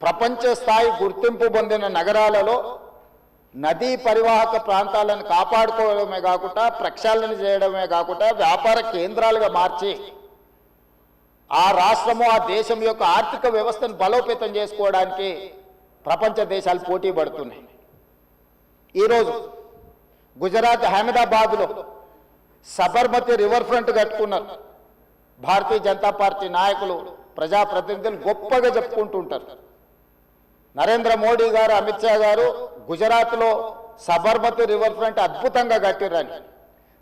ప్రపంచ స్థాయి గుర్తింపు పొందిన నగరాలలో నదీ పరివాహక ప్రాంతాలను కాపాడుకోవడమే కాకుండా ప్రక్షాళన చేయడమే కాకుండా వ్యాపార కేంద్రాలుగా మార్చి ఆ రాష్ట్రము ఆ దేశం యొక్క ఆర్థిక వ్యవస్థను బలోపేతం చేసుకోవడానికి ప్రపంచ దేశాలు పోటీ పడుతున్నాయి. ఈరోజు గుజరాత్ అహ్మదాబాద్లో సబర్మతి రివర్ ఫ్రంట్ కట్టుకున్నారు. భారతీయ జనతా పార్టీ నాయకులు ప్రజాప్రతినిధులు గొప్పగా చెప్పుకుంటుంటారు. నరేంద్ర మోడీ గారు, అమిత్ షా గారు గుజరాత్లో సబర్మతి రివర్ ఫ్రంట్ అద్భుతంగా కట్టిరని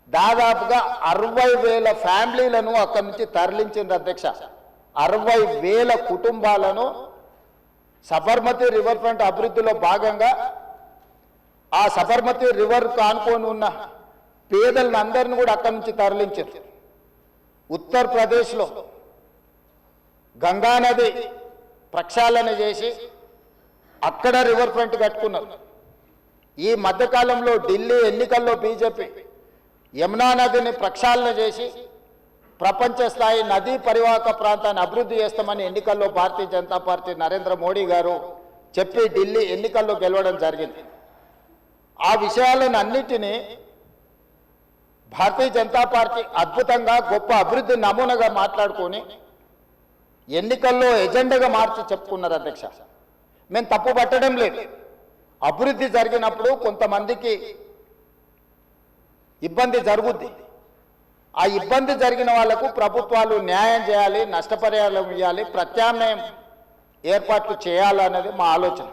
దాదాపుగా 60,000 ఫ్యామిలీలను అక్కడి నుంచి తరలించింది అధ్యక్ష. 60,000 కుటుంబాలను సబర్మతి రివర్ ఫ్రంట్ అభివృద్ధిలో భాగంగా ఆ సబర్మతి రివర్ కానుకొని ఉన్న పేదలను అందరిని కూడా అక్కడి నుంచి తరలించారు. ఉత్తరప్రదేశ్లో గంగానది ప్రక్షాళన చేసి అక్కడ రివర్ ఫ్రంట్ కట్టుకున్నారు. ఈ మధ్యకాలంలో ఢిల్లీ ఎన్నికల్లో బీజేపీ యమునా నదిని ప్రక్షాళన చేసి ప్రపంచ స్థాయి నదీ పరివాహక ప్రాంతాన్ని అభివృద్ధి చేస్తామని ఎన్నికల్లో భారతీయ జనతా పార్టీ నరేంద్ర మోడీ గారు చెప్పి ఢిల్లీ ఎన్నికల్లో గెలవడం జరిగింది. ఆ విషయాలను అన్నిటినీ భారతీయ జనతా పార్టీ అద్భుతంగా గొప్ప అభివృద్ధి నమూనాగా మాట్లాడుకొని ఎన్నికల్లో ఎజెండాగా మార్చి చెప్పుకున్నారు అధ్యక్ష. మేము తప్పు పట్టడం లేదు. అభివృద్ధి జరిగినప్పుడు కొంతమందికి ఇబ్బంది జరుగుద్ది. ఆ ఇబ్బంది జరిగిన వాళ్లకు ప్రభుత్వాలు న్యాయం చేయాలి, నష్టపరిహారం ఇవ్వాలి, ప్రత్యామ్నాయం ఏర్పాట్లు చేయాలన్నది మా ఆలోచన.